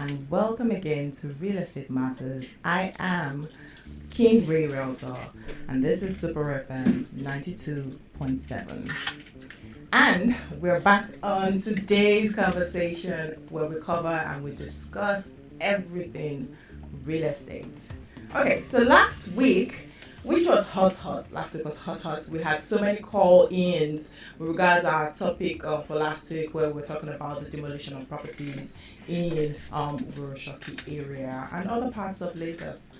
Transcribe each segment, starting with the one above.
and welcome again to Real Estate Matters. I am King Ray Realtor, and this is Super FM 92.7. And we're back on today's conversation where we cover and we discuss everything real estate. Okay, so last week, which was hot. Last week was hot. We had so many call-ins with regards to our topic for last week, where we're talking about the demolition of properties in Urushoki area and other parts of Lagos.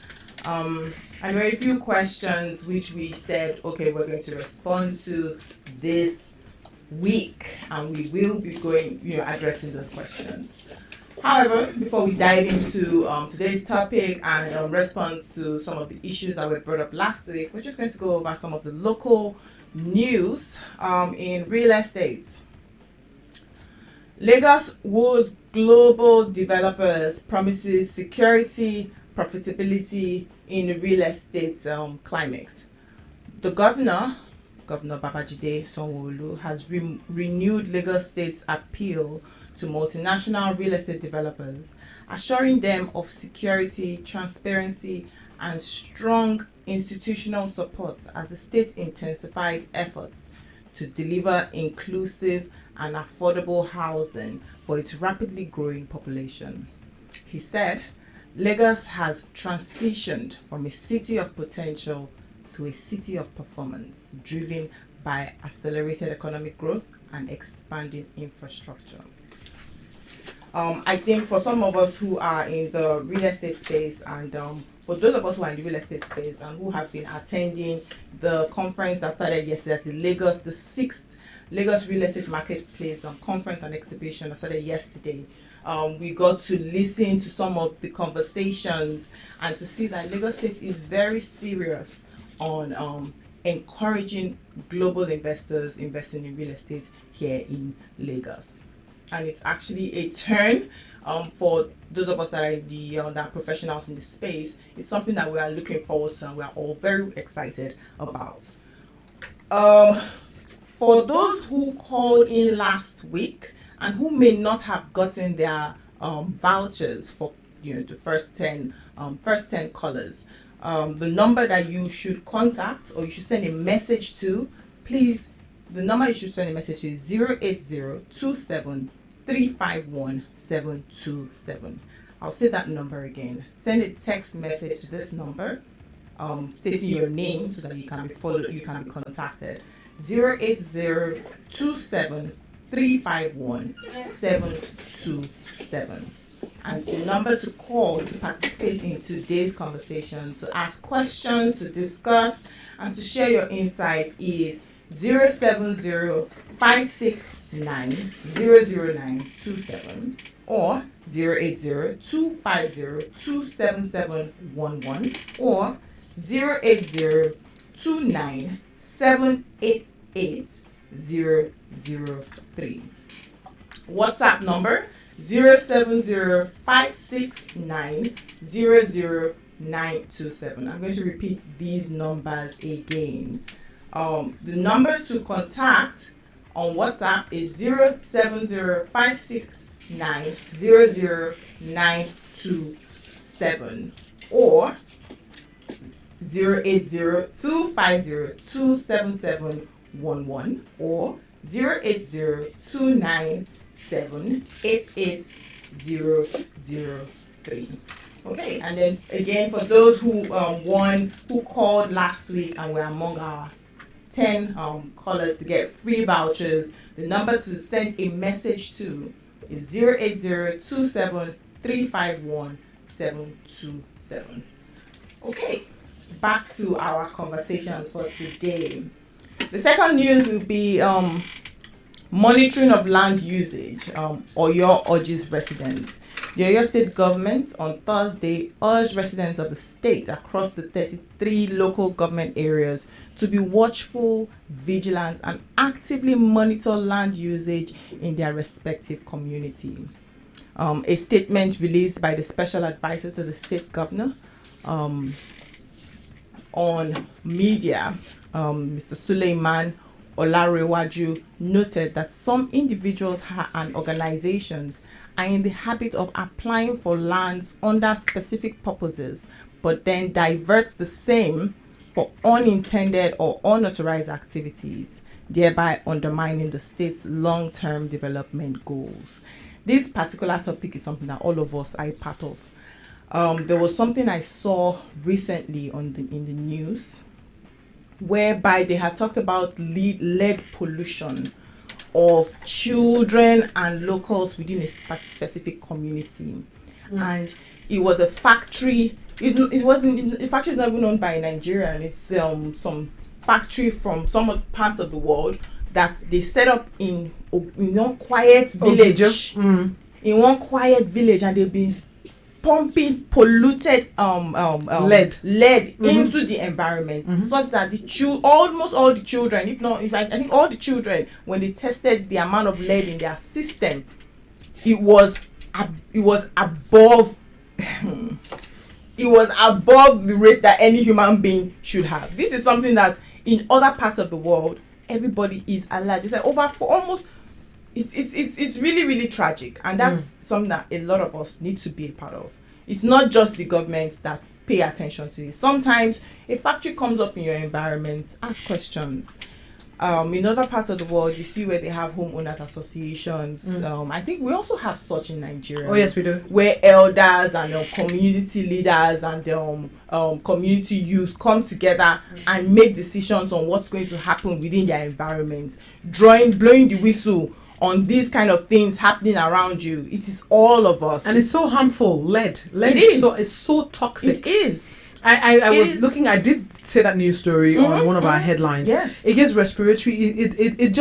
And there were a few questions which we said, okay, we're going to respond to this week, and we will be going, addressing those questions. However, before we dive into today's topic and response to some of the issues that were brought up last week, we're just going to go over some of the local news in real estate. Lagos Woods Global Developers promises security, profitability in the real estate climate. The Governor Babajide Sanwo-Olu, has renewed Lagos State's appeal to multinational real estate developers, assuring them of security, transparency, and strong institutional support as the state intensifies efforts to deliver inclusive and affordable housing for its rapidly growing population. He said, Lagos has transitioned from a city of potential to a city of performance, driven by accelerated economic growth and expanding infrastructure. I think for some of us who are in the real estate space, and for those of us who are in the real estate space and who have been attending the conference that started yesterday, the sixth Lagos Real Estate Marketplace conference and exhibition that started yesterday, we got to listen to some of the conversations and to see that Lagos State is very serious on encouraging global investors investing in real estate here in Lagos. And it's actually a turn for those of us that are in that are professionals in the space. It's something that we are looking forward to and we are all very excited about. For those who called in last week and who may not have gotten their vouchers for the first 10 callers, the number that you should contact or you should send a message to, please, the number you should send a message to is 08027351727. I'll say that number again. Send a text message to this number, stating your name so that you can be followed, you can be contacted. 08027351727. And the number to call to participate in today's conversation, to ask questions, to discuss, and to share your insights is 070-569-00927 or 080-250-27711 or 080-29788-003. WhatsApp number 070-569-00927. I'm going to repeat these numbers again. The number to contact on WhatsApp is 070-569-00927 or 080-250-27711 or 080-297-8803. Okay, and then again for those who called last week and were among our 10 callers to get free vouchers, the number to send a message to is 080-27351-727. Okay, back to our conversations for today. The second news will be monitoring of land usage. Oyo urges residents. The Oyo State government on Thursday urged residents of the state across the 33 local government areas to be watchful, vigilant, and actively monitor land usage in their respective community. A statement released by the special advisor to the state governor on media, Mr. Suleiman Olarewaju, noted that some individuals and organizations are in the habit of applying for lands under specific purposes, but then diverts the same for unintended or unauthorized activities, thereby undermining the state's long-term development goals. This particular topic is something that all of us are a part of. There was something I saw recently in the news whereby they had talked about lead pollution of children and locals within a specific community. And it was a factory. It wasn't. The factory is not even owned by a Nigerian. It's some factory from some parts of the world that they set up in one quiet village. In one quiet village, and they've been pumping polluted lead into the environment, such that almost all the children, if not, in fact, I think all the children, when they tested the amount of lead in their system, it was above it was above the rate that any human being should have. This is something that in other parts of the world everybody is allowed. It's like it's really, really tragic, and that's something that a lot of us need to be a part of. It's not just the government that pay attention to it. Sometimes a factory comes up in your environment, ask questions. In other parts of the world, you see where they have homeowners associations. I think we also have such in Nigeria. Oh yes, we do. Where elders and community leaders and community youth come together and make decisions on what's going to happen within their environment, blowing the whistle on these kind of things happening around you. It is all of us, and it's so harmful. Lead it's so toxic. It is. I was looking. I did say that news story on one of our headlines. Yes, it gives respiratory. It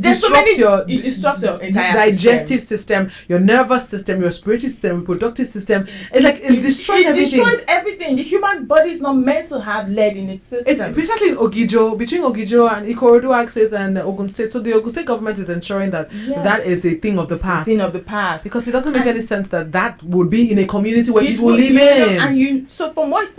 disrupts your entire digestive system, your nervous system, your respiratory system, reproductive system. It destroys everything. It destroys everything. The human body is not meant to have lead in its system. It's precisely in Ogijo, between Ogijo and Ikorodu axis and Ogun State. So the Ogun State government is ensuring that that is a thing of the past. Because it doesn't make any sense that would be in a community where people live in. So from what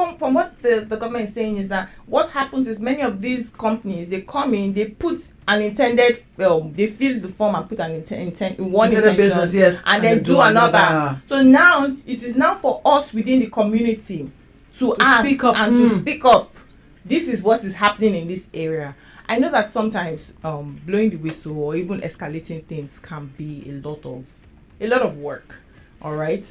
the government is saying is that what happens is many of these companies, they come in, they put an intended, they fill the form and put an one intention business, yes, and then do another. So now it is now for us within the community to ask speak up and to speak up. This is what is happening in this area. I know that sometimes blowing the whistle or even escalating things can be a lot of work. All right.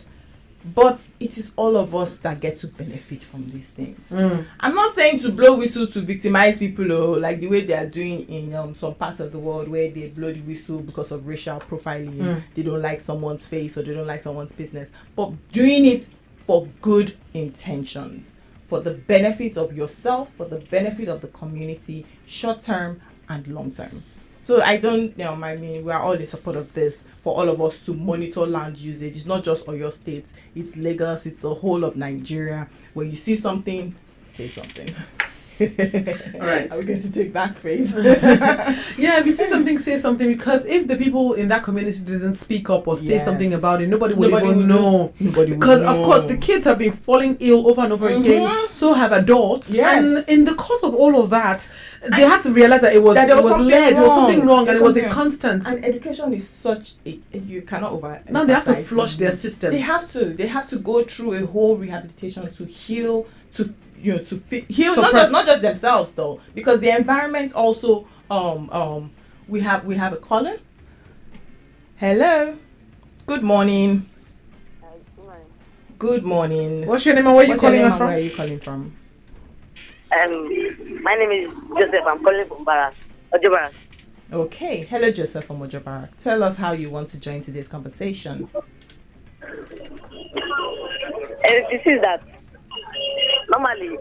But it is all of us that get to benefit from these things. I'm not saying to blow whistle to victimize people, like the way they are doing in some parts of the world where they blow the whistle because of racial profiling. They don't like someone's face or they don't like someone's business. But doing it for good intentions, for the benefit of yourself, for the benefit of the community, short term and long term. So I don't, we are all in support of this, for all of us to monitor land usage. It's not just Oyo State, it's Lagos, it's the whole of Nigeria. When you see something, say something. All right. Are we going to take that phrase? Yeah, if you see something, say something, because if the people in that community didn't speak up or say something about it, nobody would know. Because of course the kids have been falling ill over and over again, so have adults. And in the course of all of that, they had to realize that it was lead, there was something wrong, and it was a constant. And education is such you cannot over. Now they have to flush their systems. They have to go through a whole rehabilitation to heal, to heal not just themselves though, because the environment also we have a caller. Hello, good morning. Good morning. What's your name and where are you calling us from? Where are you calling from? My name is Joseph. I'm calling from Ojo Barak. Okay, hello Joseph from Ojo Barak. Tell us how you want to join today's conversation. This is that normally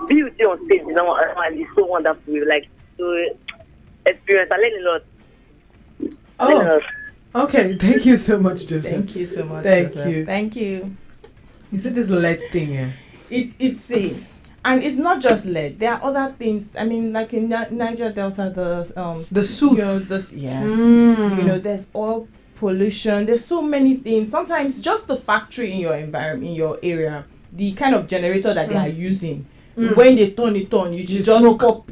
beauty on stage is normally so wonderful. Like to experience, I learn a lot. Okay. Thank you so much, Joseph. Thank you so much. Thank Joseph. you. Thank you. You said this lead thing here. And it's not just lead. There are other things. I mean, like in Niger Delta, the soup. There's oil pollution. There's so many things. Sometimes just the factory in your environment, in your area, the kind of generator that they are using, when they turn it on, you just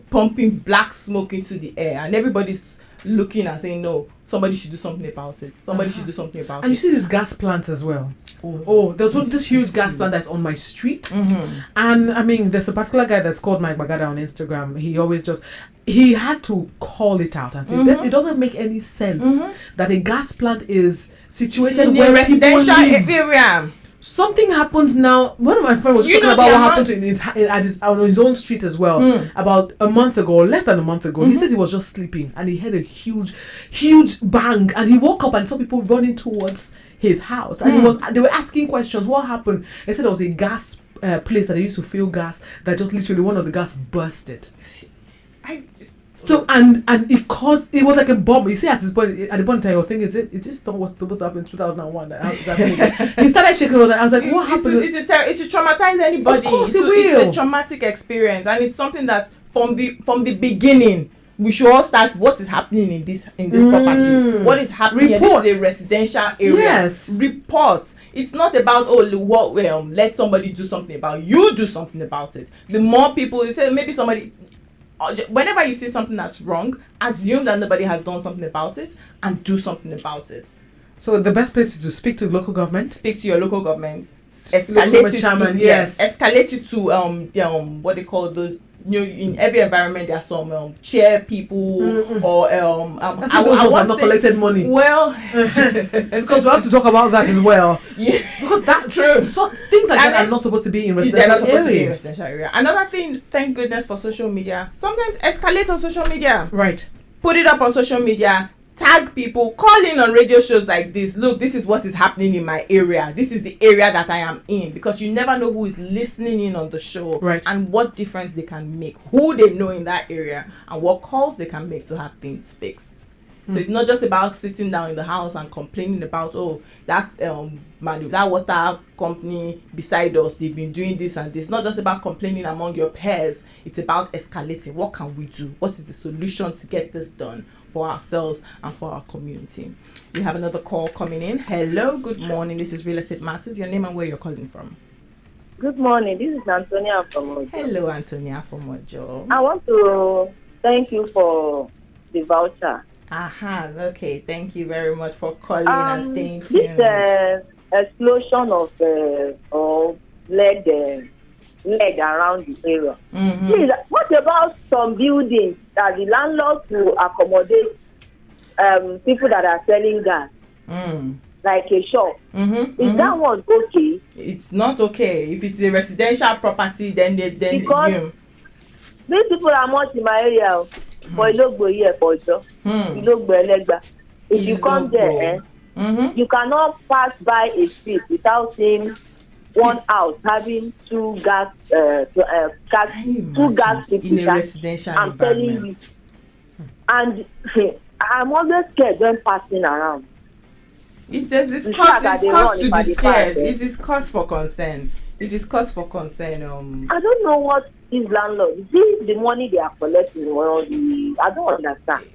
pumping black smoke into the air, and everybody's looking and saying, no, somebody should do something about it. Somebody should do something about And it. you see these gas plants as well. Oh, there's this huge gas plant that's on my street. Mm-hmm. And I mean, there's a particular guy that's called Mike Bagada on Instagram. He had to call it out and say that it doesn't make any sense that a gas plant is situated in where a people residential live. area. Something happens now. One of my friends was talking about what happened to on his own street as well. About a month ago, less than a month ago. He says he was just sleeping and he heard a huge bang, and he woke up and saw people running towards his house. And they were asking questions. What happened? They said there was a gas place that they used to fill gas that just literally one of the gas bursted. So and it was like a bomb. You see, at the point in time, I was thinking, is this not what's supposed to happen in 2001? He started shaking. I was like, what happened? It will traumatize anybody. Of course it will. It's a traumatic experience, and it's something that from the beginning we should all start. What is happening in this property? What is happening? Report. This is a residential area. Yes. Report. It's not about let somebody do something about it. You do something about it. The more people you say, maybe somebody. Whenever you see something that's wrong, assume that nobody has done something about it and do something about it. So the best place is to speak to local government. Speak to your local government. Escalate it chairman, yes. Escalate it to what they call those. In every environment there are some chair people or I those ones have not collected money. Well, because we have to talk about that as well. Yeah. Because that true. So things like that are not supposed to be in residential areas. Another thing, thank goodness for social media. Sometimes escalate on social media. Right. Put it up on social media. Tag people, call in on radio shows like this. Look, this is what is happening in my area. This is the area that I am in, because you never know who is listening in on the show, right? And what difference they can make, who they know in that area, and what calls they can make to have things fixed. So it's not just about sitting down in the house and complaining about that's that water company beside us, they've been doing this and this. It's not just about complaining among your peers. It's about escalating. What can we do? What is the solution to get this done for ourselves and for our community? We have another call coming in. Hello, good morning. This is Real Estate Matters. Your name and where you're calling from? Good morning. This is Antonia from Ojo. Hello, Antonia from Ojo. I want to thank you for the voucher. Okay. Thank you very much for calling and staying tuned. This explosion of lead around the area. Please, what about some buildings that the landlord will accommodate people that are selling gas, like a shop? Is that one okay? It's not okay. If it's a residential property, then because these people are much in my area. For Ilogbo here, for Ilogbo Elegba. If you come there, you cannot pass by a street without seeing one house having two gas in a residential I'm telling you. And I'm always scared when passing around. It's cause to be scared. It is cause for concern. It is cause for concern. I don't know what these landlords. This is the money they are collecting. I don't understand.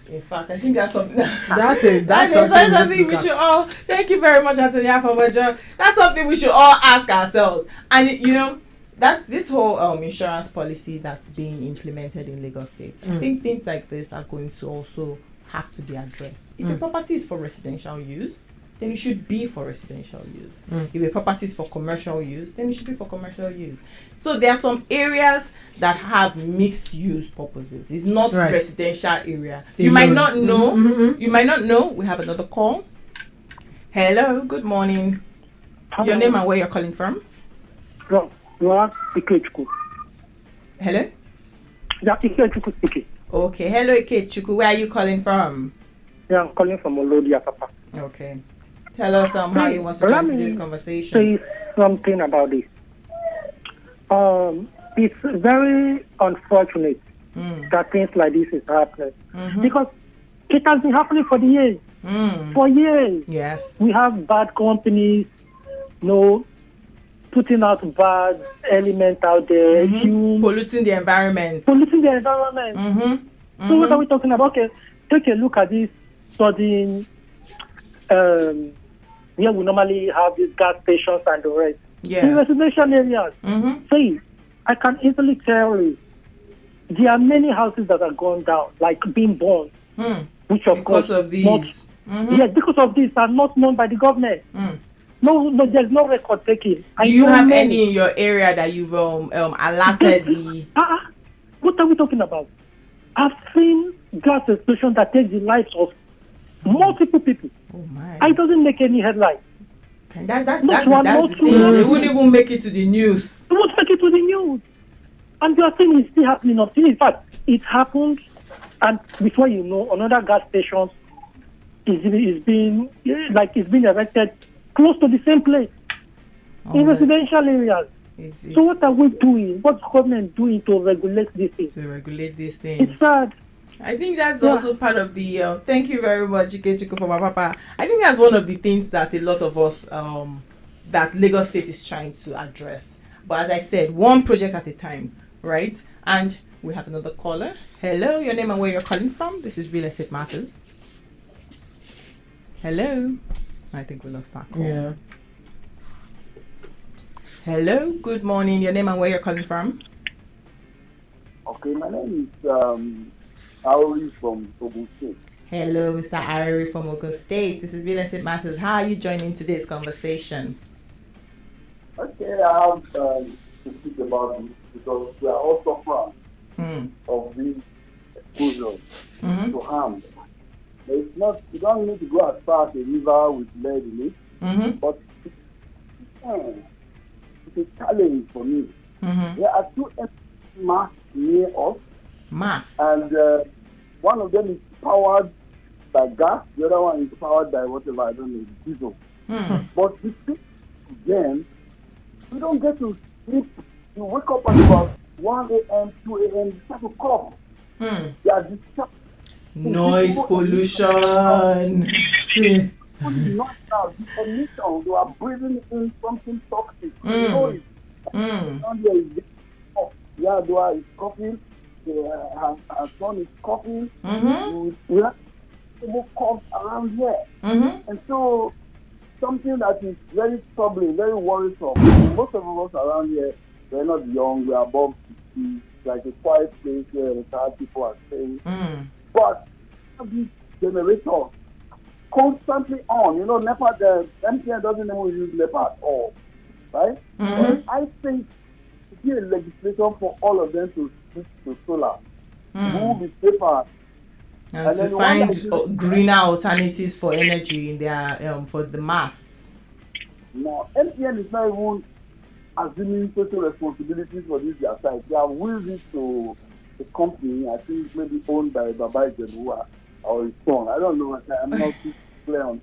In fact, I think that's something. That's something we should all. Thank you very much, Antonia, for my job. That's something we should all ask ourselves. And that's this whole insurance policy that's being implemented in Lagos State. I think things like this are going to also have to be addressed. If a property is for residential use, then it should be for residential use. If a property is for commercial use, then it should be for commercial use. So there are some areas that have mixed use purposes. It's not residential area. You might not know. You might not know. We have another call. Hello, good morning. Hello. Your name and where you're calling from? Hello. Hello? Ikechukwu speaking. Okay, hello Ikechukwu. Where are you calling from? Yeah, I'm calling from Olodia, Papa. Okay. Tell us how you want to join this conversation. Say something about this. It's very unfortunate that things like this is happening because it has been happening for years. For years. Yes. We have bad companies, putting out bad elements out there, polluting the environment. So what are we talking about? Okay, take a look at this studying where we normally have these gas stations and the rest. Yes. In residential areas. See, I can easily tell you there are many houses that are gone down, like being burned. which of because course of these. not, yes, because of this are not known by the government. No, there's no record taking. Do you have any in your area that you've alerted the? What are we talking about? I've seen gas explosion that takes the lives of multiple people. Oh my! It doesn't make any headline. That's the thing. They won't even make it to the news. They won't make it to the news. And you are saying it's still happening. In fact, it happened, and before you know, another gas station is being erected close to the same place in residential areas. So what are we doing? What's government doing to regulate these things? It's sad. I think that's also part of the. Thank you very much, Ikechukwu, for my papa. I think that's one of the things that a lot of us, that Lagos State is trying to address. But as I said, one project at a time, right? And we have another caller. Hello, your name and where you're calling from. This is Real Estate Matters. Hello. I think we lost that call. Yeah. Hello, good morning. Your name and where you're calling from. Okay, my name is Ari from Ogun State. Hello, Mr. Ari from Ogun State. This is Real Estate Matters. How are you joining today's conversation? Okay, I have to speak about this because we are all suffering of this exposure to harm. It's not, you don't need to go as far as a river with lead in it, but it's a challenge for me. There are two masts near us. Mass. And one of them is powered by gas, the other one is powered by whatever, I don't know, diesel. But the thing again, we don't get to sleep. You wake up at about 1 a.m., 2 a.m., you start to cough. They are disturbed. Noise pollution. Not now, the emission, you are breathing in something toxic. Noise. Yadua is coughing, her son is coughing. We have people cough around here. And so, something that is very troubling, very worrisome. Most of us around here, we're not young, we're above 50, like a quiet place where retired people are staying. But these generators constantly on. You know, NEPA, the MTN doesn't even use NEPA at all, right? But I think to be a legislation for all of them to switch to solar, move the paper, and to find greener alternatives for energy in their for the masts. Now, MTN is not even assuming social responsibilities for this their side. They have willed it to a company, I think maybe owned by Baba Ijebuwa or his son. I don't know. I'm not too clear on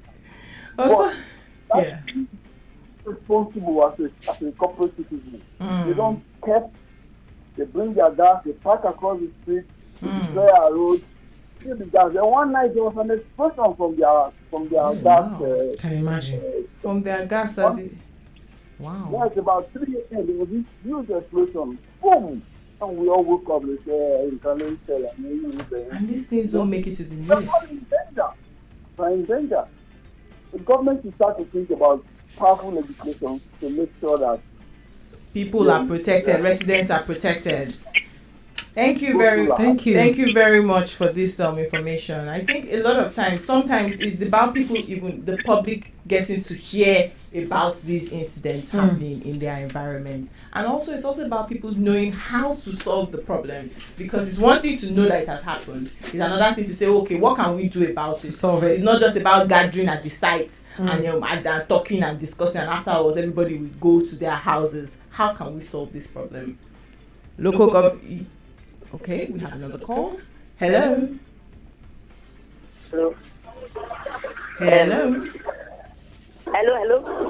that. But responsible as a corporate citizen. They don't care. They bring their gas, they park across the street, they clear a road. The gas. Then one night there was an explosion from their gas. Can you imagine? From their gas. Wow. Yeah, it's about 3 a.m. There was this huge explosion. Boom! And we all woke up and said, you can't tell. And these things don't make it to the news. They're in danger. The government should start to think about powerful legislation to make sure that people are protected, residents are protected. Thank you very much for this information. I think a lot of times, sometimes it's about people, even the public, getting to hear about these incidents happening in their environment. And also it's also about people knowing how to solve the problem, because it's one thing to know that it has happened, it's another thing to say, okay, what can we do about it? Solve it. It's not just about gathering at the site and talking and discussing, and afterwards everybody will go to their houses. How can we solve this problem? Okay, we have another call. Hello. Hello.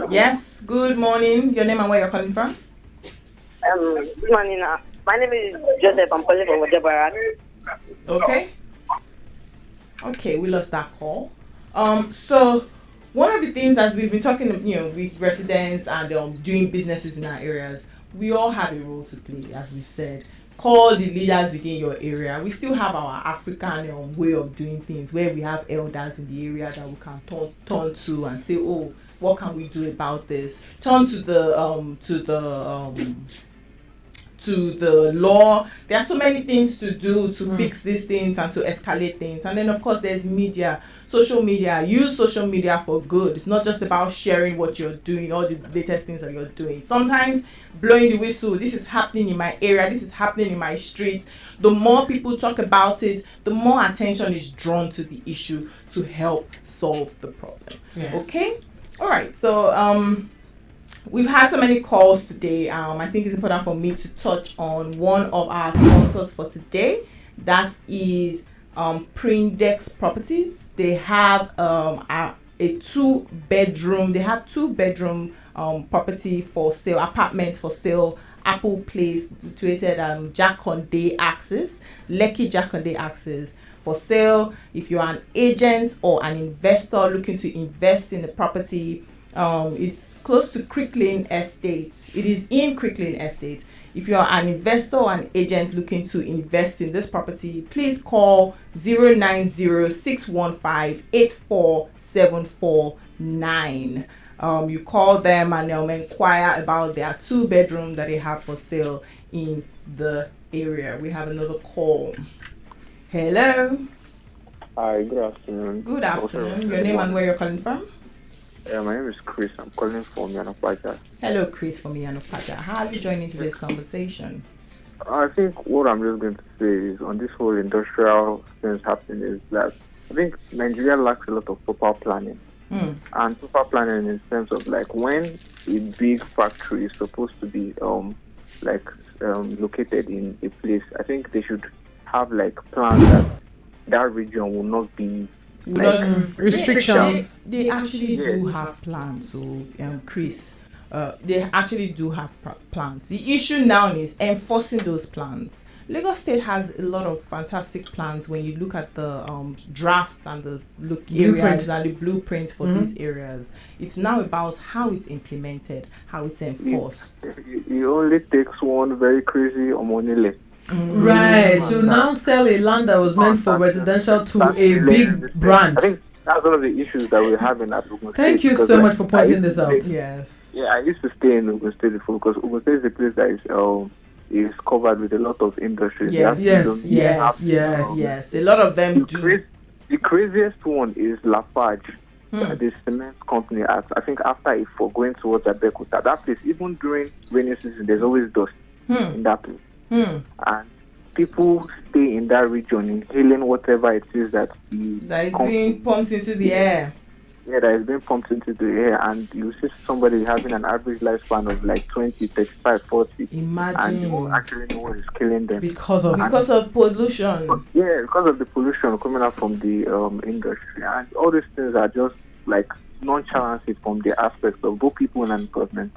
Yes, good morning. Your name and where you're calling from? Good morning. My name is Joseph. I'm calling from Wajabarak. Okay, we lost that call. So one of the things that we've been talking, with residents and doing businesses in our areas, we all have a role to play, as we said. Call the leaders within your area. We still have our African way of doing things, where we have elders in the area that we can turn to and say, oh, what can we do about this? Turn to to the law. There are so many things to do to fix these things and to escalate things. And then, of course, there's media, social media. Use social media for good. It's not just about sharing what you're doing, all the latest things that you're doing. Sometimes blowing the whistle, this is happening in my area, this is happening in my street. The more people talk about it, the more attention is drawn to the issue to help solve the problem. Yeah. Okay? All right. So, we've had so many calls today. I think it's important for me to touch on one of our sponsors for today. That is Prindex Properties. They have a 2-bedroom. They have 2-bedroom property for sale, apartments for sale. Apple Place, situated Jakonde Axis, Lekki Jakonde Axis, for sale. If you're an agent or an investor looking to invest in the property, it's close to Creek Lane Estate. It is in Creek Lane Estate. If you're an investor or an agent looking to invest in this property, please call 090-615-84749. You call them and they'll inquire about their 2-bedroom that they have for sale in the area. We have another call. Hello. Hi, good afternoon. Good afternoon. Your name and where you're calling from? My name is Chris. I'm calling from Yanopaja. Hello, Chris from Yanopaja. How are you joining today's conversation? I think what I'm just going to say is on this whole industrial things happening is that I think Nigeria lacks a lot of proper planning. And proper planning in terms of like when a big factory is supposed to be located in a place, I think they should have like plans that region will not be restrictions. They actually do have plans. So, Chris, they actually do have plans. The issue now is enforcing those plans. Lagos State has a lot of fantastic plans when you look at the drafts and the areas and the blueprints for these areas. It's now about how it's implemented, how it's enforced. It only takes one very crazy Omonile. Right. To now sell a land that was meant for residential to a big brand. I think that's one of the issues that we're having at Ogun State. Thank you so much for pointing this out. Yes. Yeah, I used to stay in Ogun State before because Ogun State is a place that is covered with a lot of industries. Yes. Yes. A lot of them do. The craziest one is Lafarge, the cement company. I think after Ifo going towards Abeokuta, that place, even during rainy season, there's always dust in that place. And people stay in that region inhaling whatever it is that is being pumped into the air. Yeah, that is being pumped into the air, and you see somebody having an average lifespan of like 20, 35, 40. Imagine. And you don't actually know what is killing them. Because of pollution. Yeah, because of the pollution coming out from the industry. And all these things are just like nonchalancy from the aspects of both people and government.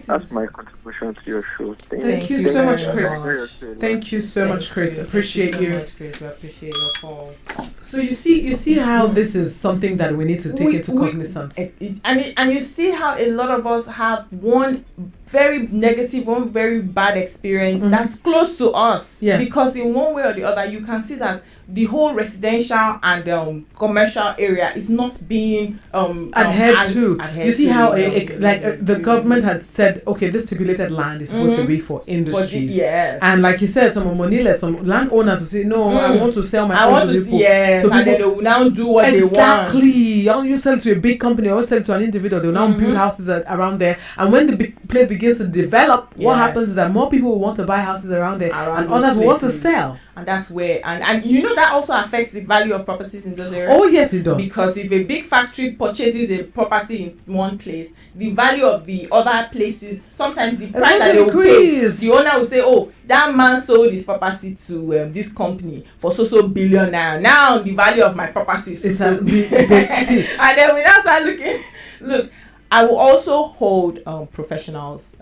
That's my contribution to your show. Thank you so much, Chris. Thank you so much, Chris. Appreciate you. We appreciate your call. So you see how this is something that we need to take into cognizance. And you see how a lot of us have one very negative, one very bad experience that's close to us. Yeah. Because in one way or the other, you can see that the whole residential and commercial area is not being adhered to. You see how the government had said, okay, this stipulated land is supposed to be for industries. And like you said, some landowners will say, no, I want to sell my own to people. Yes, and then they will now do what they want. Exactly. I want you sell it to a big company or sell it to an individual. They will now build houses around there. And when the place begins to develop, what happens is that more people will want to buy houses around there and others will want to sell. And that's where, and you know that also affects the value of properties in those areas. Oh yes, it does. Because if a big factory purchases a property in one place, the value of the other places, sometimes the price that they will pay, the owner will say, oh, that man sold his property to this company for so billion naira. Now the value of my property is so big. And then we now start looking. Look, I will also hold professionals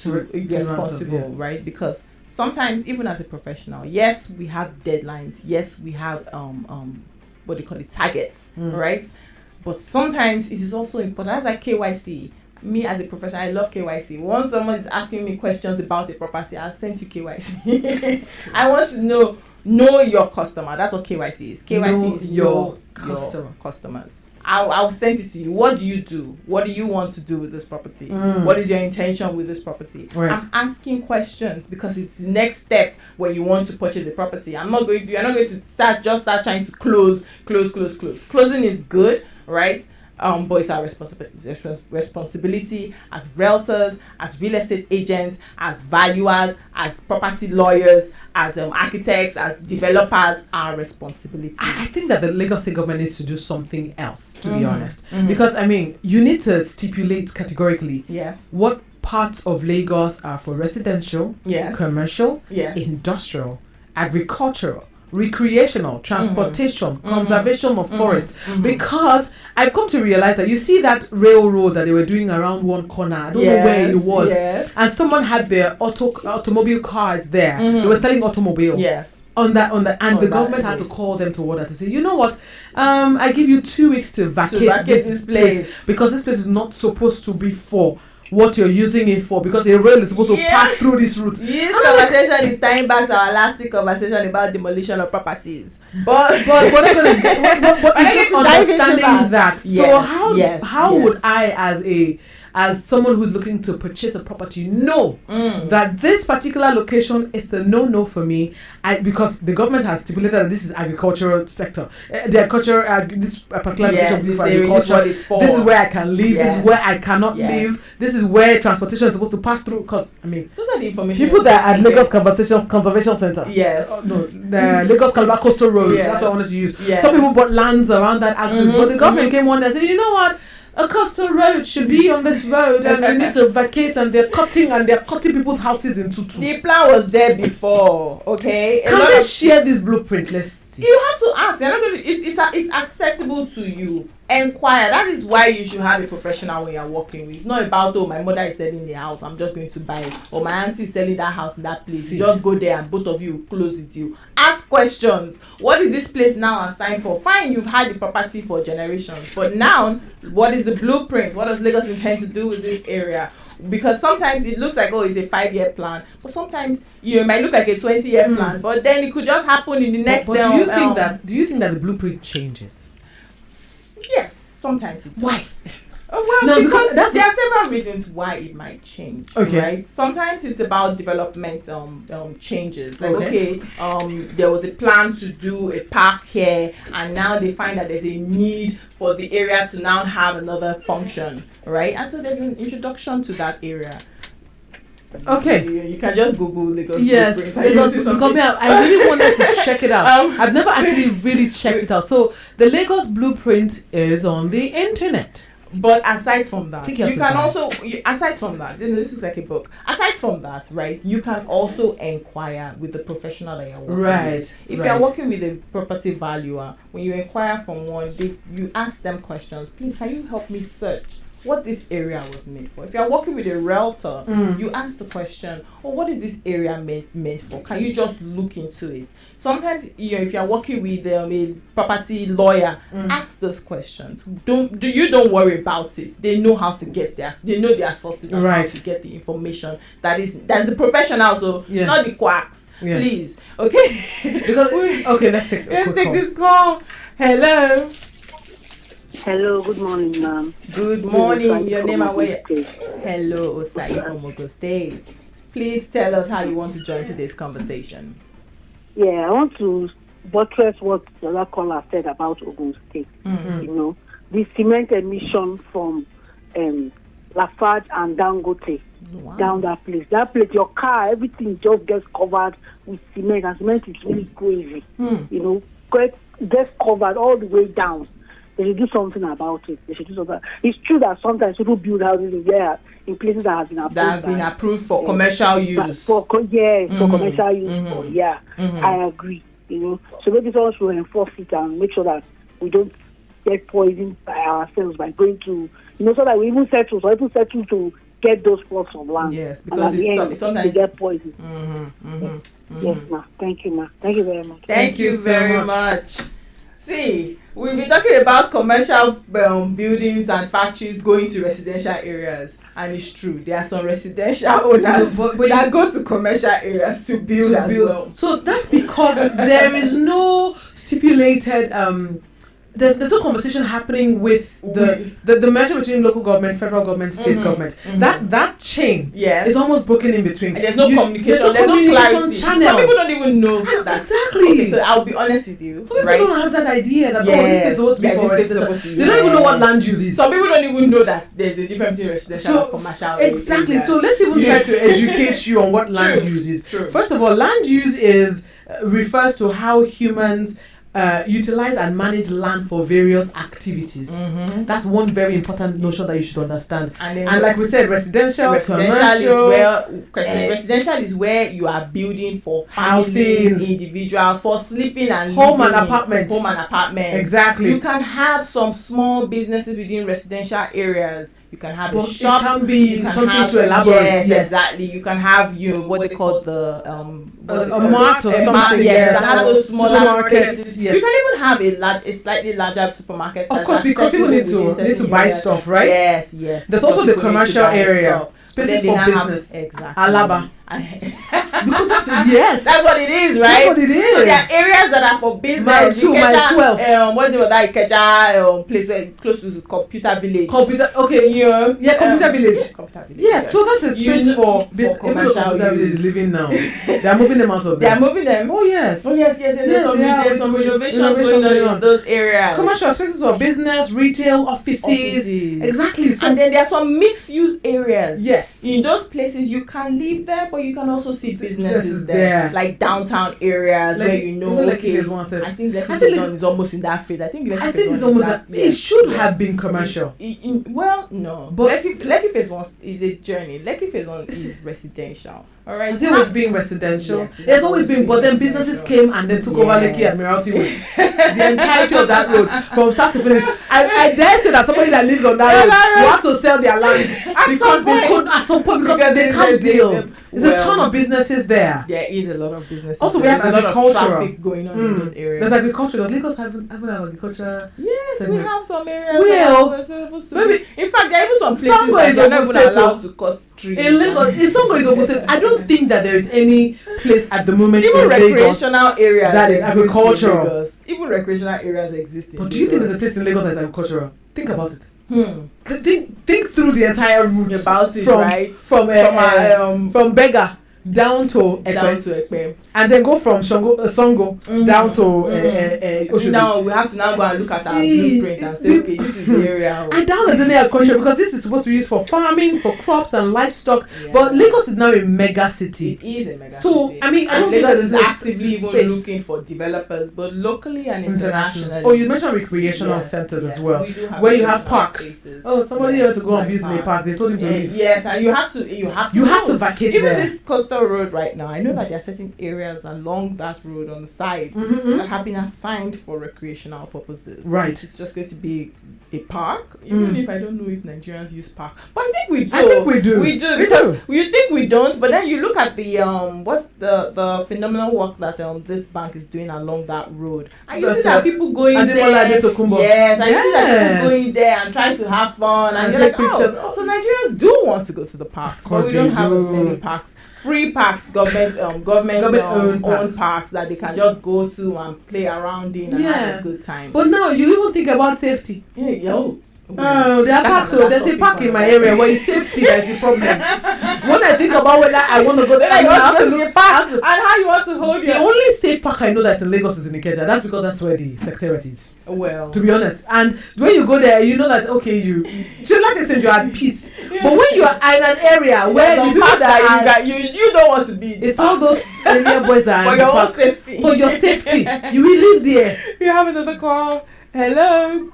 responsible, right? Because sometimes, even as a professional, yes, we have deadlines. Yes, we have what they call it, targets, right? But sometimes it is also important. That's like KYC. Me as a professional, I love KYC. Once someone is asking me questions about the property, I'll send you KYC. I want to know your customer. That's what KYC is. KYC is your customers. I'll send it to you. What do you do? What do you want to do with this property? What is your intention with this property? Right. I'm asking questions because it's the next step when you want to purchase the property. You're not going to start trying to close. Closing is good, right? But it's our responsibility as realtors, as real estate agents, as valuers, as property lawyers, as architects, as developers, our responsibility. I think that the Lagos State government needs to do something else, to be honest. Because, I mean, you need to stipulate categorically what parts of Lagos are for residential, commercial, industrial, agricultural, recreational, transportation, conservation of forest. Because I've come to realize that you see that railroad that they were doing around one corner, I don't know where it was, and someone had their automobile cars there. They were selling automobile. On that, and the government had to call them to order to say, you know what, I give you 2 weeks to vacate this place because this place is not supposed to be for what you're using it for, because a rail is supposed to pass through this route. This conversation is tying back to our last conversation about demolition of properties. But it's just understanding that. So how would I, as someone who's looking to purchase a property, know that this particular location is the no for me? Because the government has stipulated that this is agricultural sector. The agriculture, this particular location for agriculture. This is where I can live. This is where I cannot live. This is where transportation is supposed to pass through. Because I mean, those are the information. People that are at Lagos Conservation Center. The Lagos Calabar Coastal Road. That's what I wanted to use. Some people bought lands around that axis, but the government came one day and said, you know what? A coastal road should be on this road, and we need to vacate, and they're cutting people's houses into two. The plan was there before, okay? Can they share this blueprint? Let's see. You have to ask. You're not going to. It's accessible to you. Enquire. That is why you should have a professional when you're working with. It's not about, oh, my mother is selling the house, I'm just going to buy it, or my auntie is selling that house in that place. You just go there and both of you close the deal. Ask questions. What is this place now assigned for? Fine, you've had the property for generations, but now what is the blueprint? What does Lagos intend to do with this area? Because sometimes it looks like, oh, it's a 5-year plan, but sometimes it might look like a 20-year plan, but then it could just happen in the next. But do you think that the blueprint changes? Yes, sometimes it does. Why? Well, because there are several reasons why it might change. Okay. Right? Sometimes it's about development changes. Like there was a plan to do a park here, and now they find that there's a need for the area to now have another function, right? And so there's an introduction to that area. Okay. You can just Google Lagos. Yes, Lagos. Because I really wanted to check it out. I've never actually really checked it out. So the Lagos blueprint is on the internet. But aside from that, you can also, aside from that, this is like a book. Aside from that, right, you can also inquire with the professional that you're working with. If you're working with a property valuer, when you inquire from one, you ask them questions. Please, can you help me search what this area was made for? If you're working with a realtor, you ask the question, what is this area made for? Can you just look into it? Sometimes, if you're working with a property lawyer, ask those questions. Don't worry about it. They know how to get there. They know their sources and how to get the information. That's the professional, so not the quacks. Please, okay? Let's take this call. Hello. Hello, good morning, ma'am. Good morning. Your name and where? Hello, Osai from Ogun State. Please tell us how you want to join today's conversation. Yeah, I want to buttress what the other caller said about Ogun State. The cement emission from Lafarge and Dangote down that place. That place, your car, everything just gets covered with cement, and cement is really crazy. Gets covered all the way down. They should do something about it. It's true that sometimes people build houses in places that have been approved for commercial use. For commercial use. I agree. So maybe someone should enforce it and make sure that we don't get poisoned by ourselves by going to, so that we even settle. So people settle to get those plots of land. Yes, because sometimes they get poisoned. Yes, ma. Thank you, ma. Thank you very much. Thank you very much. See, we've been talking about commercial buildings and factories going to residential areas, and it's true. There are some residential owners that go to commercial areas to build as well. So that's because there is no stipulated there's no conversation happening with the merger between local government, federal government, state government. That chain is almost broken in between. And there's no communication. There's no clarity. channel. Some people don't even know that. Exactly. Okay, so I'll be honest with you. Some people don't have that idea that this is supposed to be for residential. They don't even know what land use is. Some people don't even know that there's a difference between residential and commercial. Exactly. So let's even try to educate you on what land use is. First of all, land use refers to how humans utilize and manage land for various activities. That's one very important notion that you should understand. And like we said, residential commercial. Residential is where you are building for families, individuals, for sleeping and home and apartments. Exactly. You can have some small businesses within residential areas. You can have a shop. It can be something to elaborate. Yes, exactly. You can have what they call the a mart or something. Yes, that have those smaller supermarkets. Yes. You can even have a slightly larger supermarket. Of course, because people need to buy stuff, right? Yes. There's also the commercial area. Spaces for business. Exactly. Alaba. Because that's what it is, right? That's what it is. So there are areas that are for business. Mile 2, mile 12. What do you like? Ikeja place where close to the computer village. Computer village. Computer village. Yes, so that's a space for commercial computer village is living now. They are moving them out of there. They are moving them. Oh yes. There's some renovations going on in those areas. Commercial spaces for business, retail, offices. Exactly. So, and then there are some mixed use areas. Yes. In those places you can live there, but you can also see businesses there. Like downtown areas where I think Lekki is almost in that phase. I think it's almost it should have been commercial. Well, no. But Lekki phase 1 is a journey. Lekki phase 1 is residential. All right. It was being residential. It's always been, but then businesses came and then took over Lekki Admiralty Way. The entirety of that road from start to finish. I dare say that somebody that lives on that road will have to sell their land because they could at some point because they can't deal. There's a ton of businesses there. There is a lot of businesses. Also, we have agriculture. Traffic going on in those areas. There's agriculture. Does Lagos have agriculture? Yes, segments? We have some areas. Maybe in fact, there are even some places that they're not even allowed to cut trees. In Lagos, in Songo is opposite. I don't think that there is any place at the moment even in recreational Lagos areas that is agricultural. Even recreational areas exist. But do you think there's a place in Lagos that is agricultural? Think about it. Think through the entire route about it, from Bega down to Ekpe. And then go from Songo down to Oshodi. Now we have to go and look at our blueprint and say, okay, this is the area. I doubt there's any agriculture because this is supposed to be used for farming, for crops and livestock. But Lagos is now a mega city. It is a mega city. So I mean, I don't think Lagos is actively even looking for developers, but locally and internationally. Oh, you mentioned recreational centers as well, where you have parks. Spaces. Oh, somebody else to go and visit a park. They told him to leave. Yes, and you have to vacate even there. This coastal road right now. I know that there are certain areas along that road on the side that have been assigned for recreational purposes. Right. It's just going to be a park, even if I don't know if Nigerians use park. But I think we do. I think we do. We do because you think we don't, but then you look at the what's the phenomenal work that this bank is doing along that road. And you see that people going there. Yes, I see that people going there and trying to have fun and take pictures. So Nigerians do want to go to the park. Of course, but we don't have as many parks. Free parks, government owned parks that they can just go to and play around in and have a good time. But now you even think about safety. Oh, there are parks. So there's a park in my area where it's safety that's the problem. When I think about whether I want to go there, I have to look park and how you want to hold the only safe park I know that's in Lagos is in Ikeja. That's because that's where the secretariat is. Well, to be honest, and when you go there, you know that okay, you like I said, you're at peace. But when you are in an area where the people that you don't want to be, it's all those area boys that for your own safety. For your safety, you will live there. We have another call. Hello.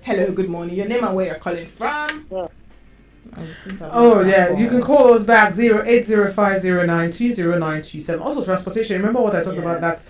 Hello, good morning. Your name and where you're calling from? You can call us back 08050920927. Also transportation. Remember what I talked about that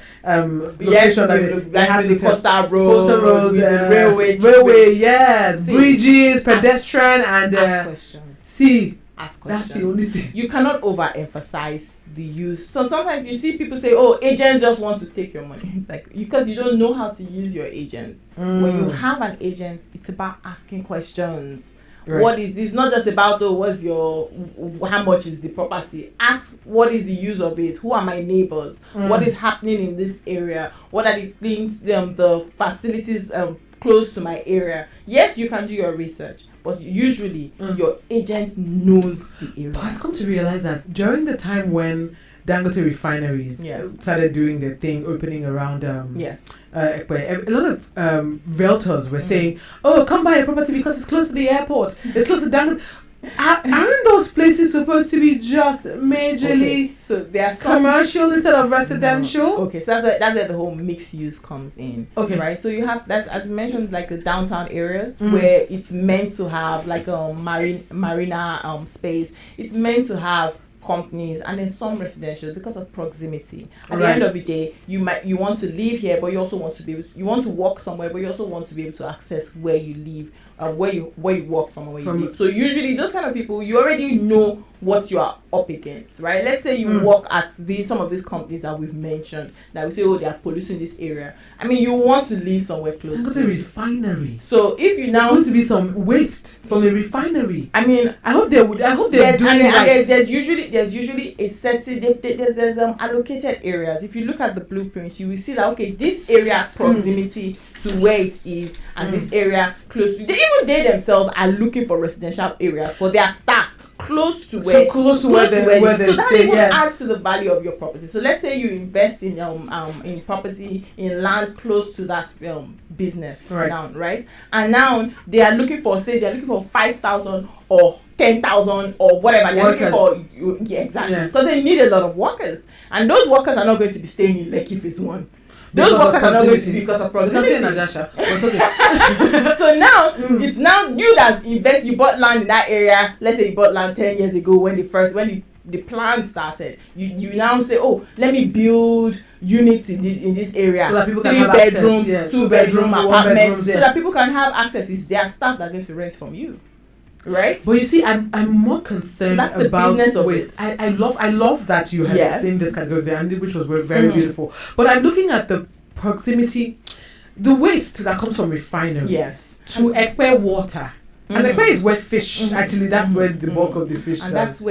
location that had the coastal road, railway, yes, bridges, pedestrian, and ask questions. That's the only thing. You cannot overemphasize the use. So sometimes you see people say, "Oh, agents just want to take your money." It's like because you don't know how to use your agent. When you have an agent, it's about asking questions. Right. What is, it's not just about how much is the property. Ask what is the use of it, who are my neighbors, what is happening in this area, what are the things, the facilities close to my area. Yes, you can do your research, but usually your agent knows the area. But I've come to realize that during the time when Dangote refineries started doing their thing, opening around a lot of realtors were saying, "Oh, come buy a property because it's close to the airport. It's close to Dangote." Aren't those places supposed to be just majorly so they are commercial instead of residential? No. Okay, so that's where the whole mixed use comes in. Okay, right. So you have, that's, as you mentioned, like the downtown areas where it's meant to have like a marina space. It's meant to have companies and then some residential because of proximity. At the end of the day, you want to live here, but you also want to you want to walk somewhere, but you also want to be able to access where you live, where you work from, and where you live. So usually those kind of people, you already know what you are up against, right? Let's say you work at some of these companies that we've mentioned, that we say, oh, they are polluting this area. I mean, you want to live somewhere close. It's a refinery. So if you now, there's going to be some waste from a refinery. I mean, I hope they're doing right. And there's usually a certain there's allocated areas. If you look at the blueprints, you will see that okay, this area proximity to where it is, and this area close to. They themselves are looking for residential areas for their staff. Close to where they stay. So that adds to the value of your property. So let's say you invest in property, in land close to that business now, right? And now they are looking for 5,000 or 10,000 or whatever they're looking for. Yeah, exactly. Because they need a lot of workers, and those workers are not going to be staying in Lekki Phase 1. Those workers are not going to be because of proximity. So now it's now you that invest. You bought land in that area. Let's say you bought land 10 years ago when the plan started. You now say, oh, let me build units in this area. So that people can have bedroom, access. 2-bedroom apartments. So that people can have access. It's their staff that are going to rent from you. Right, but you see, I'm more concerned about waste. I love that you have explained this category there, which was very beautiful. But I'm looking at the proximity, the waste that comes from refinery to Ekpe water. And Ekpe is where fish. Actually, that's where the bulk of the fish. And that's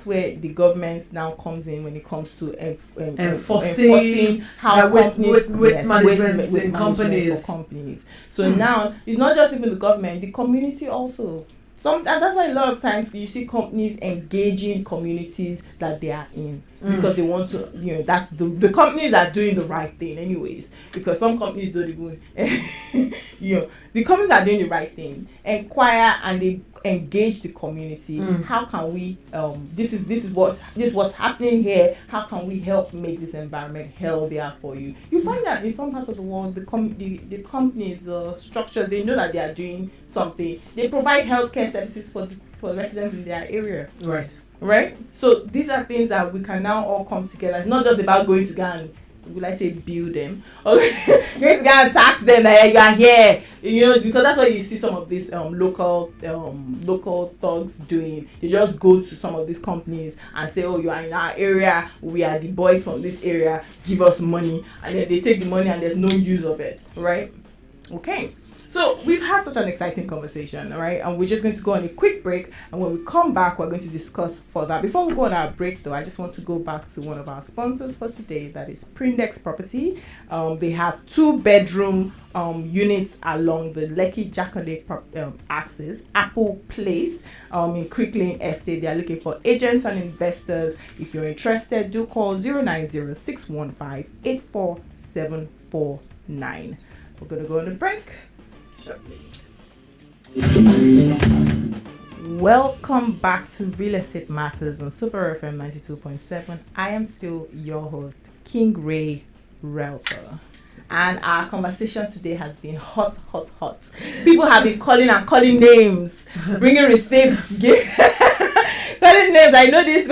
where the government now comes in when it comes to enforcing how waste management in companies. So now it's not just even the government, the community also. And that's why a lot of times you see companies engaging communities that they are in because they want to, that's the companies are doing the right thing anyways, because some companies don't even, the companies are doing the right thing, inquire and they engage the community. How can we, this is what's happening here, how can we help make this environment healthier for you? You find that in some parts of the world, the companies, structures, they know that they are doing something. They provide healthcare services for residents in their area. Right. So these are things that we can now all come together. It's not just about going to go and, will I say, build them? Okay, going to go and tax them that you are here. Because that's what you see some of these local thugs doing. They just go to some of these companies and say, oh, you are in our area. We are the boys from this area. Give us money, and then they take the money and there's no use of it. Right. Okay. So we've had such an exciting conversation, all right? And we're just going to go on a quick break. And when we come back, we're going to discuss further. Before we go on our break, though, I just want to go back to one of our sponsors for today. That is Prindex Property. They have 2-bedroom units along the Lekki Jakande axis, Apple Place, in Creek Lane Estate. They are looking for agents and investors. If you're interested, do call 090-615-84749. We're going to go on a break. Welcome back to Real Estate Matters on Super FM 92.7. I am still your host, King Ray Realtor. And our conversation today has been hot. People have been calling names, bringing receipts, calling names. I know this.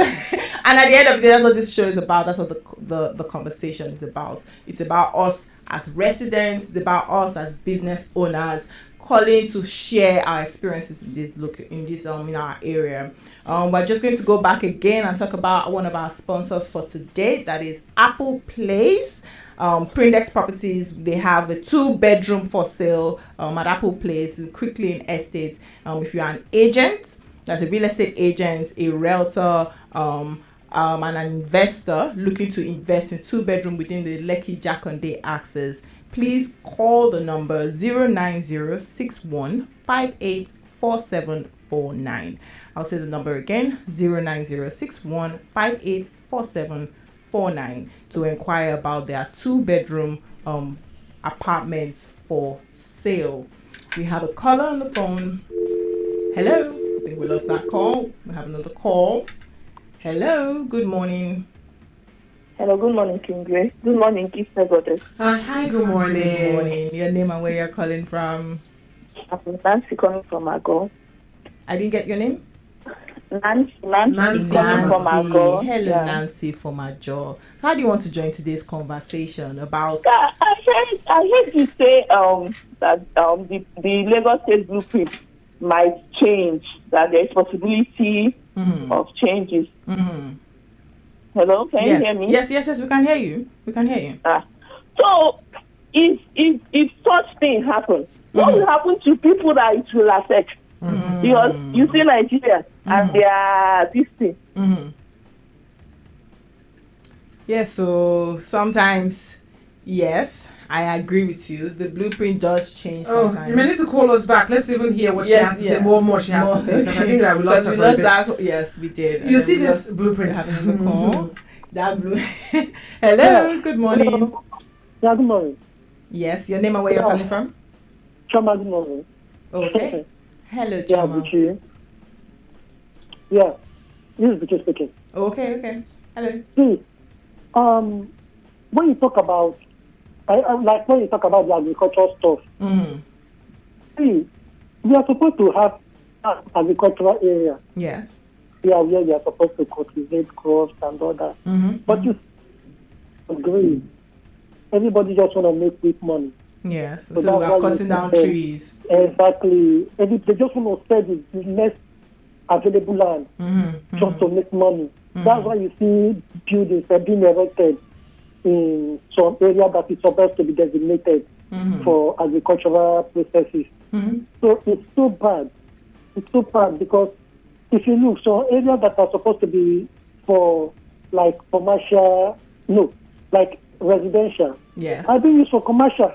And at the end of the day, that's what this show is about. That's what the conversation is about. It's about us as residents. It's about us as business owners calling to share our experiences in our area. We're just going to go back again and talk about one of our sponsors for today. That is Apple Place. Prindex Properties. They have a 2-bedroom for sale at Apple Place in Creek Lane Estate. If you're an agent, that's a real estate agent, a realtor, and an investor looking to invest in 2-bedroom within the Lekki Jakonde axis, please call the number 09061584749. I'll say the number again, 09061584749, to inquire about their 2-bedroom apartments for sale. We have a caller on the phone. Hello. I think we lost that call. We have another call. Hello. Good morning. Hello, good morning, King Grace. Good morning, Gifted Goddess. Hi, good morning. Good morning. Your name and where you're calling from? I'm Nancy calling from Ago. I didn't get your name? Nancy Nancy. calling from Ago. Hello, Yeah. Nancy from Ajo. How do you want to join today's conversation about? I heard you say that the Lagos State blueprint might change, that there is possibility of changes. Hello, can you hear me? Yes, we can hear you. We can hear you. So, if such thing happens, what will happen to people that it will affect? Because you see Nigeria and they are this thing. Yeah, so sometimes, yes, I agree with you. The blueprint does change sometimes. You may need to call us back. Let's even hear what she has to say. More she has to say. Because I think that we lost her for a bit. That. Yes, we did. You see this blueprint. Having a call. That blue. Hello, good morning. Yeah, good morning. Yes, your name and where you're calling from? Chama, good morning. Okay. Hello, Yeah, Chama. Buchi. Yeah, this is Buchi speaking. Okay. Hello. See, when you talk about, like when you talk about the agricultural stuff, see, we are supposed to have an agricultural area. Yes. Yeah, where we are supposed to cultivate crops and all that. But you agree, everybody just want to make quick money. Yes. So So that's we why are you cutting down say- trees. Exactly. They just want to sell the less available land just to make money. That's why you see buildings are being erected in some area that is supposed to be designated for agricultural processes. So it's so bad. It's so bad because if you look, so areas that are supposed to be for like commercial, like residential, Yes. are being used for commercial,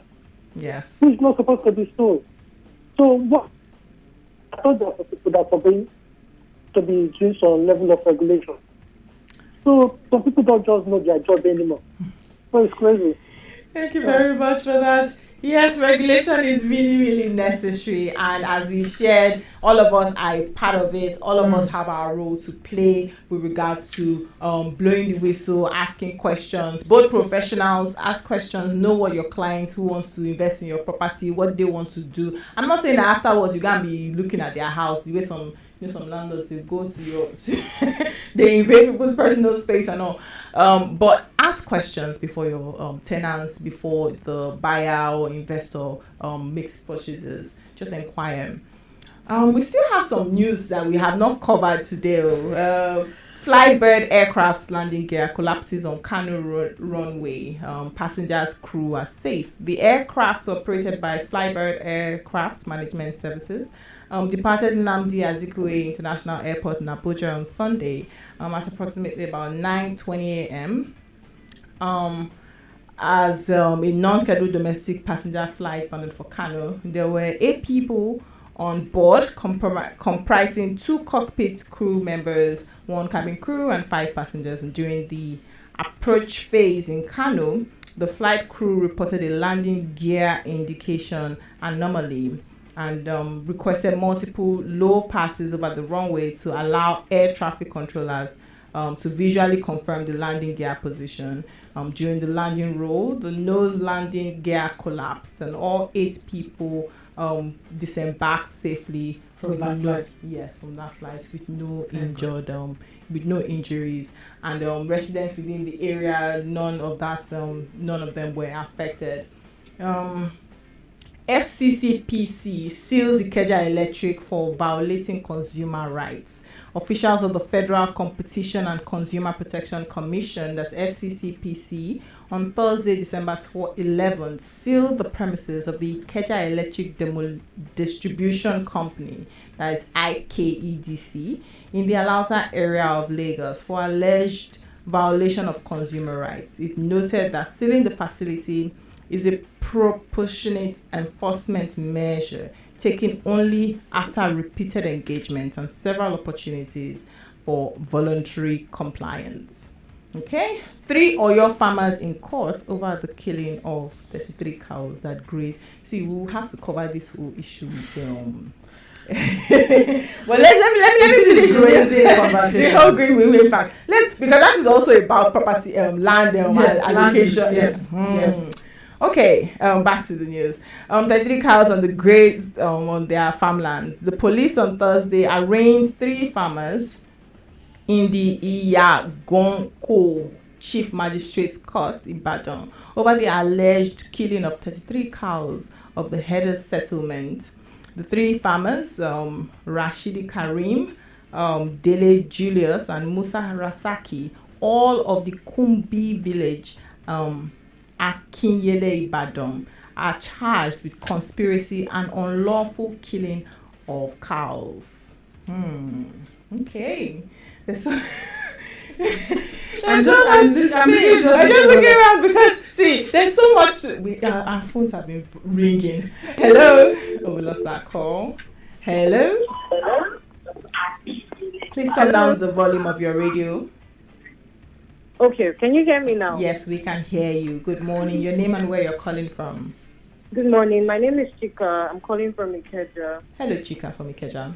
Yes. which is not supposed to be so. So what? I thought there are people that are being to be doing some level of regulation. So some people don't just know their job anymore. So it's crazy. Thank you very much for that. Yes, regulation is really, really necessary, and as we shared, all of us are a part of it. All of us have our role to play with regards to blowing the whistle, asking questions. Both professionals ask questions, know what your clients who wants to invest in your property, what they want to do. I'm not saying that afterwards you can't be looking at their house. The way some landlords, they go to your they invade people's personal space and all. But ask questions before your tenants, before the buyer or investor makes purchases. Just inquire. We still have some news that we have not covered today. Flybird aircraft's landing gear collapses on Kano runway. Passengers, crew are safe. The aircraft, operated by Flybird Aircraft Management Services, departed Nnamdi Azikiwe International Airport in Abuja on Sunday at approximately about 9:20 a.m. As a non-scheduled domestic passenger flight bounded for Kano. There were 8 people on board, comprising 2 cockpit crew members, 1 cabin crew, and 5 passengers. And during the approach phase in Kano, the flight crew reported a landing gear indication anomaly and requested multiple low passes over the runway to allow air traffic controllers to visually confirm the landing gear position. During the landing roll, the nose landing gear collapsed and all 8 people disembarked safely From that flight? Yes, from that flight with no injured, with no injuries, and residents within the area, none of them were affected. FCCPC seals Ikeja Electric for violating consumer rights. Officials of the Federal Competition and Consumer Protection Commission, that's FCCPC, on Thursday, December 11th, sealed the premises of the Ikeja Electric Distribution Company that is IKEDC, in the Alausa area of Lagos for alleged violation of consumer rights. It noted that sealing the facility is a proportionate enforcement measure taken only after repeated engagement and several opportunities for voluntary compliance. Okay, 3 Oyo farmers in court over the killing of 33 cows that grazed. See, we will have to cover this whole issue with them. Well, let me finish this conversation. In fact, because that is also about property, land allocation. Yes. Okay, back to the news. 33 cows on the graze on their farmlands. The police on Thursday arraigned 3 farmers in the Iyagonko Chief Magistrate's Court in Ibadan over the alleged killing of 33 cows of the Headers settlement. The 3 farmers, Rashidi Karim, Dele Julius, and Musa Rasaki, all of the Kumbi village, Akinyele Ibadan, are charged with conspiracy and unlawful killing of cows. Okay. I'm just looking around because see, there's so much. Our phones have been ringing. Hello. Oh, we lost that call. Hello. Please turn down the volume of your radio. Okay, can you hear me now? Yes, we can hear you. Good morning. Your name and where you're calling from? Good morning. My name is Chika. I'm calling from Ikeja. Hello, Chika from Ikeja.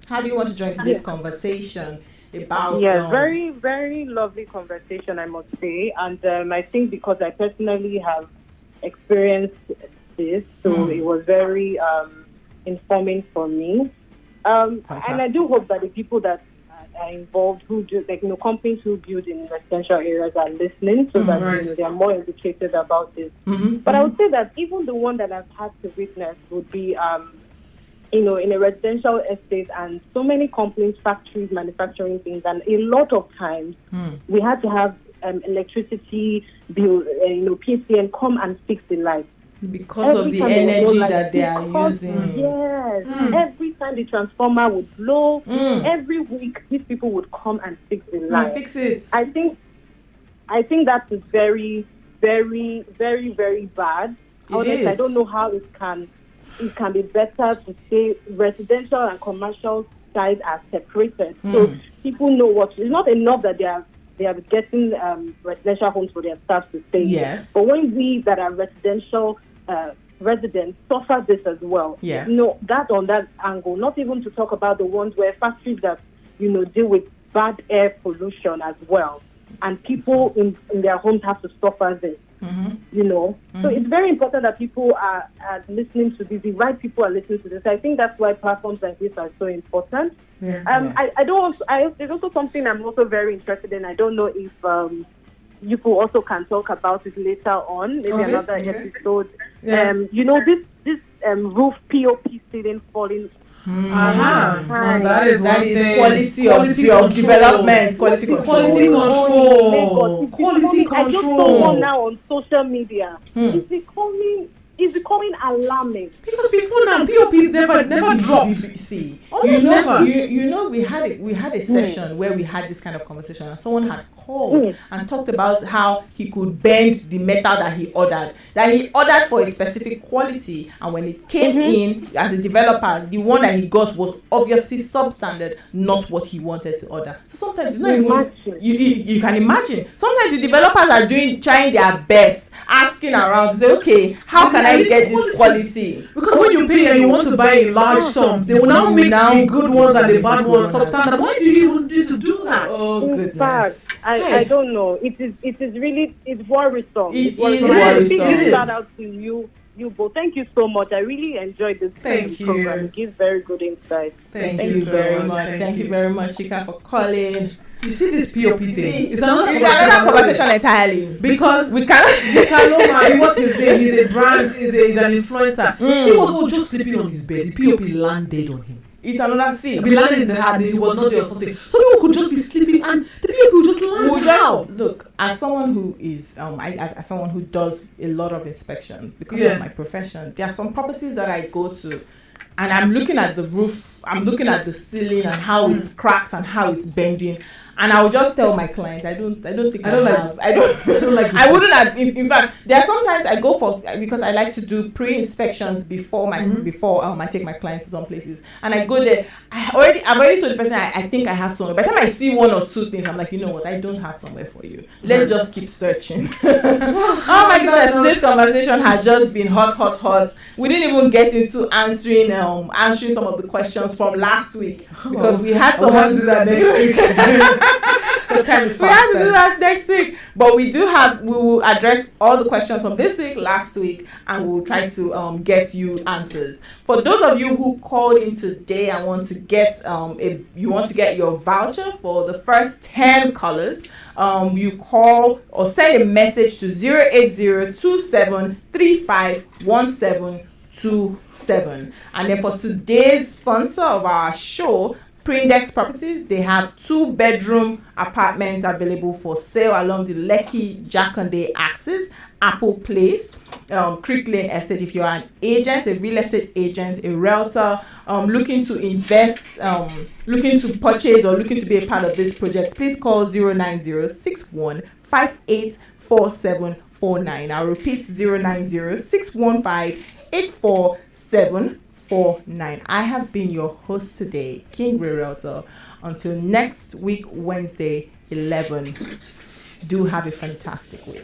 How do you want to join today's conversation about? Yes, very, very lovely conversation, I must say. And I think because I personally have experienced this, so it was very informing for me. And I do hope that the people that are involved, who do, companies who build in residential areas are listening, so that they are more educated about this. But I would say that even the one that I've had to witness would be in a residential estate, and so many companies, factories, manufacturing things, and a lot of times we had to have electricity bill, PCN come and fix the lights. Because of the energy that they are using. Yes. Every time the transformer would blow, every week these people would come and fix the light. Fix it. I think that is very, very, very, very bad. Honestly, I don't know how it can be better to say residential and commercial sides are separated. So people know it's not enough that they are getting residential homes for their staff to stay. Yes. But when we that are residential residents suffer this as well. Yes. That on that angle, not even to talk about the ones where factories that, deal with bad air pollution as well. And people in their homes have to suffer this. So it's very important that people are listening to this. The right people are listening to this. I think that's why platforms like this are so important. There's also something I'm also very interested in. I don't know if you could also can talk about it later on, maybe another episode. This roof POP ceiling falling. That is quality of development, quality control. I just saw one now on social media. It's becoming alarming. Because before now, POPs never dropped. See, never. We had a session where we had this kind of conversation, and someone had called and talked about how he could bend the metal that he ordered for a specific quality, and when it came in as a developer, the one that he got was obviously substandard, not what he wanted to order. So sometimes it's not even you can imagine. Sometimes the developers are trying their best, asking around to say, okay, how can I get this quality? Because when you pay and you want to buy in large sums, they will now make the good ones and the bad ones substandard. Why do you need to do that? Oh, goodness. In fact, I don't know. It is really worrisome. It is worrisome. Shout out to you both. Thank you so much. I really enjoyed this program. It gives very good insight. Thank you very much. Thank you very much, Chika, for calling. You see this POP thing? It's another conversation entirely. Because we cannot. What's his name? He's a brand. He's an influencer. He was just sleeping on his bed. The POP landed on him. It's another scene. He landed in the head. He was not there or something. So people could just be sleeping and the POP would just land out. Look, as someone who is as someone who does a lot of inspections because of my profession, there are some properties that I go to. and I'm looking at the roof, I'm looking at the ceiling and how it's cracked and how it's bending. And I will just tell my clients, I don't think I don't like I wouldn't have, in fact, there are sometimes I go for, because I like to do pre-inspections before I take my clients to some places, and I go there, I've already told the person I think I have somewhere. By the time I see one or two things, I'm like, you know what, I don't have somewhere for you. Let's just keep searching. Oh my goodness, this conversation has just been hot. We didn't even get into answering some of the questions from last week, because we had someone do that next week. We have to do that next week, but we will address all the questions from this week, last week, and we'll try to get you answers. For those of you who called in today and want to get your voucher for the first 10 callers, you call or send a message to 08027351727. And then for today's sponsor of our show, Prindex Properties, they have 2-bedroom apartments available for sale along the Lekki Jakande axis, Apple Place, Creek Lane Estate. If you're an agent, a real estate agent, a realtor, looking to invest, looking to purchase, or looking to be a part of this project, please call 09061584749. I'll repeat, 09061584749. I have been your host today, King Ray Realtor. Until next week, Wednesday, 11. Do have a fantastic week.